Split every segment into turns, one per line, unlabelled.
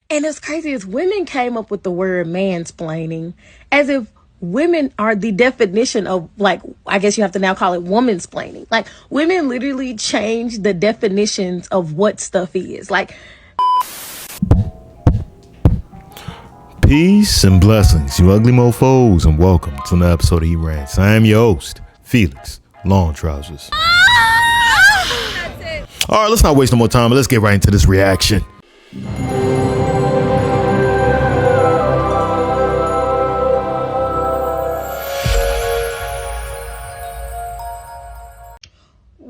And it's crazy is women came up with the word mansplaining as if women are the definition of, like, I guess you have to now call it womansplaining. Like, women literally change the definitions of what stuff is. Like,
Peace and blessings, you ugly mofos, and welcome to another episode of E-Rants. I am your host, Felix Long Trousers. All right, let's not waste no more time, but let's get right into this reaction.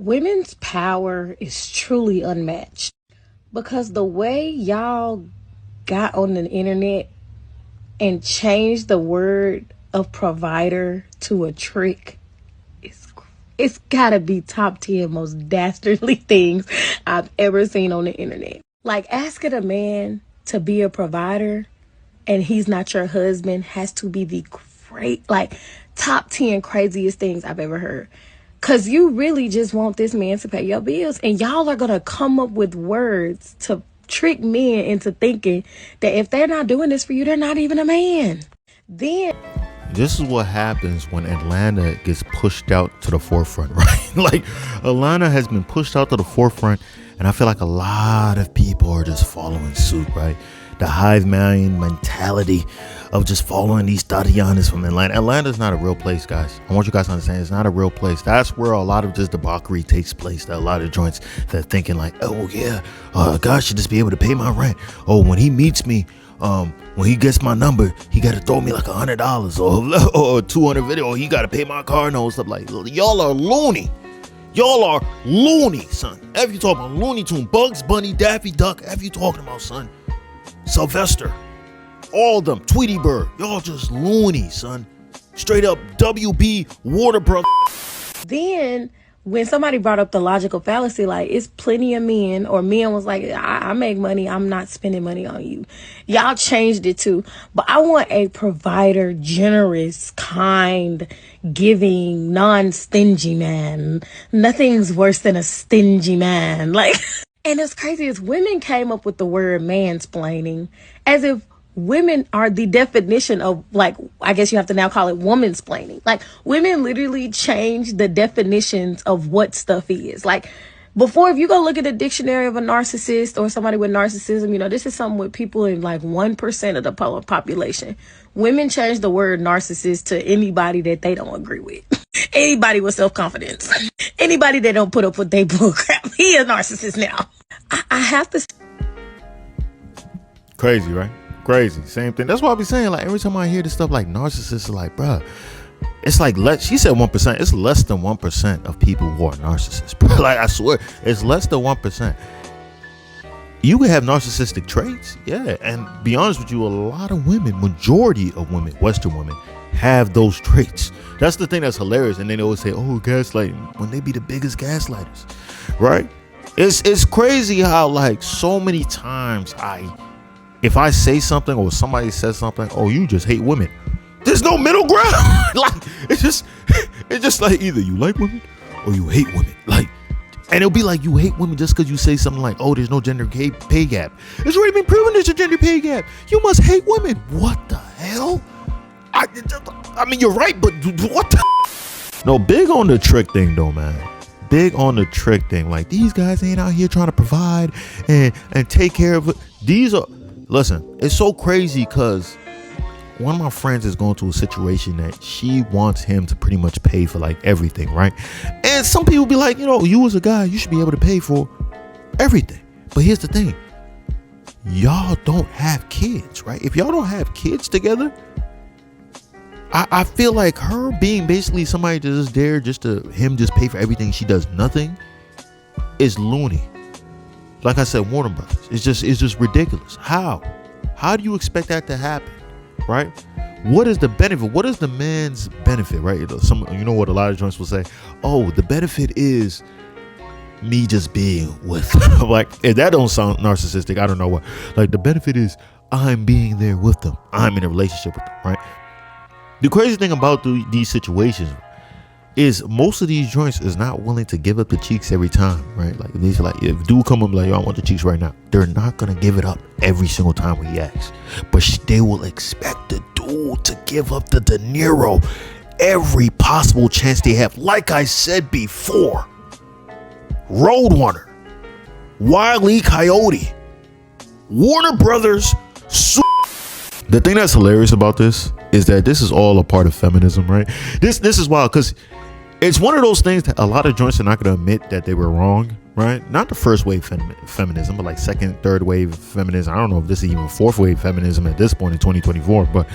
women's power is truly unmatched because the way y'all got on the internet and changed the word of provider to a trick, it's gotta be top 10 most dastardly things I've ever seen on the internet. Like, asking a man to be a provider and he's not your husband has to be the top 10 craziest things I've ever heard. Cause you really just want this man to pay your bills, and y'all are gonna come up with words to trick men into thinking that if they're not doing this for you, they're not even a man. Then
This is what happens when Atlanta gets pushed out to the forefront, right? Like, Atlanta has been pushed out to the forefront, and I feel like a lot of people are just following suit, right? The hive mind mentality of just following these Tatianas from Atlanta. Atlanta's not a real place, guys. I want you guys to understand it's not a real place. That's where a lot of just debauchery takes place. That a lot of joints that are thinking like, oh yeah, God should just be able to pay my rent. Oh, when he meets me, when he gets my number, he got to throw me like $100 or 200 video. Or he got to pay my car note, stuff like. Y'all are loony. Y'all are loony, son. If you talking about Looney Tune, Bugs Bunny, Daffy Duck, if you talking about, son, Sylvester, all of them, Tweety Bird, y'all just loony, son. Straight up WB Waterbrook.
Then when somebody brought up the logical fallacy, like, it's plenty of men, or men was like, I make money, I'm not spending money on you. Y'all changed it to, but I want a provider, generous, kind, giving, non-stingy man. Nothing's worse than a stingy man. Like, and it's crazy is women came up with the word mansplaining as if women are the definition of, like, I guess you have to now call it womansplaining. Like, women literally change the definitions of what stuff is. Like, before, if you go look at the dictionary of a narcissist or somebody with narcissism, you know, this is something with people in like 1% of the population. Women change the word narcissist to anybody that they don't agree with. Anybody with self-confidence. Anybody that don't put up with their bull crap. He a narcissist now. I have to.
Crazy, right? Crazy. Same thing. That's why I be saying, like, every time I hear this stuff like narcissists, like, bruh, it's like, she said 1%. It's less than 1% of people who are narcissists. Bro, like, I swear, it's less than 1%. You can have narcissistic traits, yeah. And be honest with you, a lot of women, majority of women, Western women, have those traits. That's the thing that's hilarious. And then they always say, oh, gaslighting, when they be the biggest gaslighters, right? It's crazy how, like, so many times if I say something or somebody says something, oh, you just hate women. There's no middle ground. Like, it's just like either you like women or you hate women. Like, and it'll be like you hate women just because you say something like, oh, there's no gender pay gap. It's already been proven there's a gender pay gap. You must hate women. What the hell? I mean, you're right, but what the? No, big on the trick thing though, man. Big on the trick thing. Like, these guys ain't out here trying to provide and take care of it. Listen, it's so crazy because one of my friends is going through a situation that she wants him to pretty much pay for like everything, right? And some people be like, you know, you as a guy, you should be able to pay for everything. But here's the thing. Y'all don't have kids, right? If y'all don't have kids together, I feel like her being basically somebody that's just there just to him just pay for everything, she does nothing, is loony. Like I said, Warner Brothers. It's just ridiculous. How do you expect that to happen, right? What is the benefit? What is the man's benefit, right? You know what a lot of joints will say? Oh, the benefit is me just being with them. Like, if that don't sound narcissistic, I don't know what. Like, the benefit is I'm being there with them. I'm in a relationship with them, right? The crazy thing about these situations, is most of these joints is not willing to give up the cheeks every time, right? Like these are like, if dude come up like, yo, I want the cheeks right now, they're not gonna give it up every single time we ask, but they will expect the dude to give up the De Niro every possible chance they have. Like I said before, Roadrunner, Wile E. Coyote, Warner Brothers. The thing that's hilarious about this is that this is all a part of feminism, right? This is wild because it's one of those things that a lot of joints are not going to admit that they were wrong, right? Not the first wave feminism, but like second, third wave feminism. I don't know if this is even fourth wave feminism at this point in 2024, but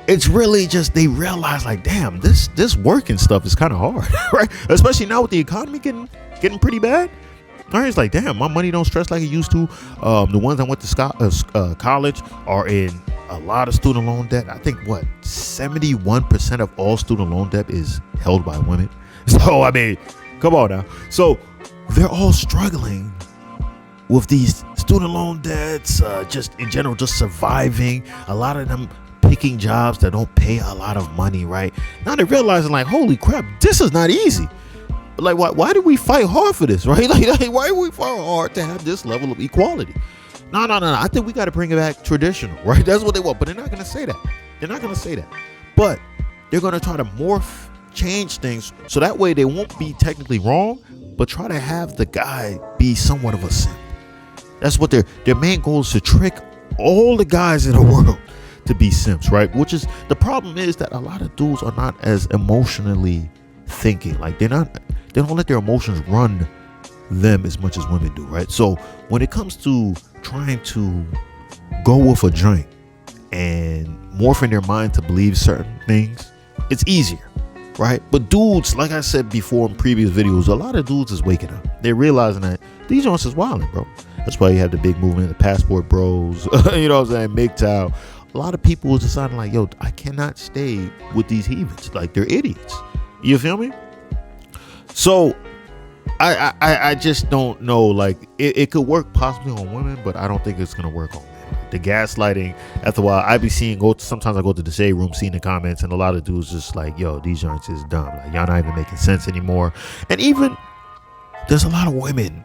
it's really just they realize like, damn, this working stuff is kind of hard, right? Especially now with the economy getting pretty bad. All right, it's like, damn, my money don't stress like it used to. The ones that went to college are in a lot of student loan debt. I think 71% of all student loan debt is held by women. So I mean, come on now. So they're all struggling with these student loan debts, just in general, just surviving. A lot of them picking jobs that don't pay a lot of money, right? Now they're realizing like, holy crap, this is not easy. Like, why do we fight hard for this, right? Like why do we fight hard to have this level of equality? No. I think we got to bring it back traditional, right? That's what they want. But they're not going to say that. But they're going to try to change things so that way they won't be technically wrong, but try to have the guy be somewhat of a simp. That's what their main goal is, to trick all the guys in the world to be simps, right? Which is, the problem is that a lot of dudes are not as emotionally thinking. Like they don't let their emotions run them as much as women do, right? So when it comes to trying to go with a joint and morphing their mind to believe certain things, it's easier, right? But dudes, like I said before in previous videos, a lot of dudes is waking up. They're realizing that these joints is wilding, bro. That's why you have the big movement, the passport bros, you know what I'm saying, MGTOW. A lot of people is deciding like, yo, I cannot stay with these heathens. Like, they're idiots. You feel me? So I just don't know. Like it could work possibly on women, but I don't think it's gonna work on men. The gaslighting, after a while, I be seeing, sometimes I go to the shade room, seeing the comments, and a lot of dudes just like, yo, these joints is dumb. Like, y'all not even making sense anymore. And even there's a lot of women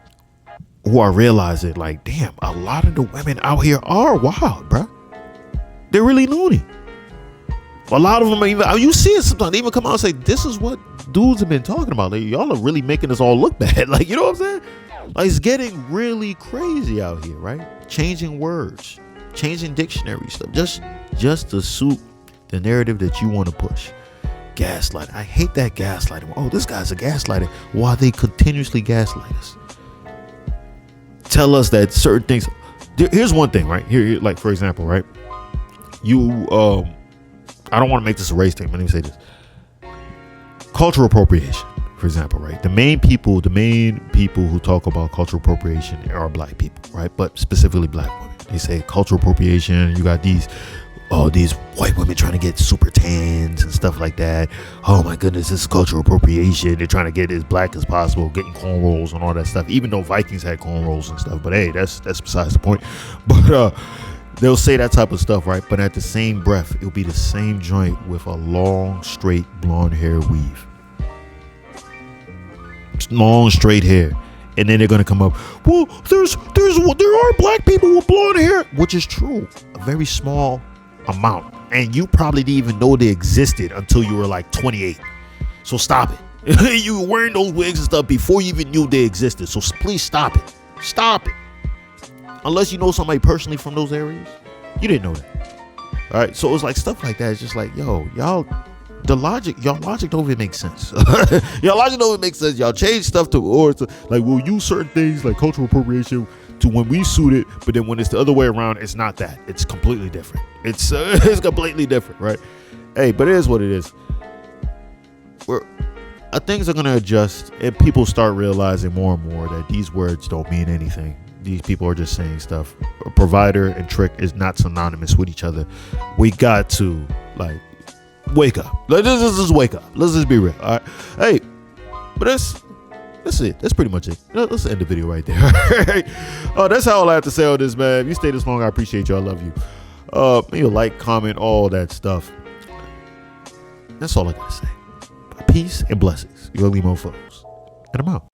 who are realizing like, damn, a lot of the women out here are wild, bruh. They're really loony. A lot of them are even, you see it sometimes, they even come out and say, this is what dudes have been talking about. Like, y'all are really making us all look bad. Like, you know what I'm saying? Like, it's getting really crazy out here, right? Changing words, changing dictionary stuff, just to suit the narrative that you want to push. Gaslight. I hate that gaslighting. Oh, this guy's a gaslighter. Why they continuously gaslight us? Tell us that certain things. Here's one thing, right? Here, like, for example, right? I don't want to make this a race thing, but let me say this. Cultural appropriation, for example, right? The main people who talk about cultural appropriation are black people, right? But specifically black women. They say cultural appropriation, you got these white women trying to get super tans and stuff like that. Oh my goodness, this is cultural appropriation. They're trying to get as black as possible, getting cornrows and all that stuff, even though Vikings had cornrows and stuff. But hey, that's besides the point. But they'll say that type of stuff, right? But at the same breath, it'll be the same joint with a long, straight, blonde hair weave. Long, straight hair. And then they're going to come up, well, there are black people with blonde hair, which is true. A very small amount. And you probably didn't even know they existed until you were like 28. So stop it. You were wearing those wigs and stuff before you even knew they existed. So please stop it. Stop it. Unless you know somebody personally from those areas, you didn't know that. All right, so it's like stuff like that. It's just like, yo, y'all logic don't even make sense. Y'all logic don't even make sense. Y'all change stuff like we'll use certain things like cultural appropriation to when we suit it, but then when it's the other way around, it's not that. It's completely different. It's completely different, right? Hey, but it is what it is. Things are gonna adjust, and people start realizing more and more that these words don't mean anything. These people are just saying stuff. A provider and trick is not synonymous with each other. We got to like wake up. Let's just wake up. Let's just be real. All right. Hey, but that's it. That's pretty much it. Let's end the video right there. That's all I have to say on this, man. If you stay this long, I appreciate you. I love you. Maybe like, comment, all that stuff. That's all I gotta say. Peace and blessings. Your Limo Flows. And I'm out.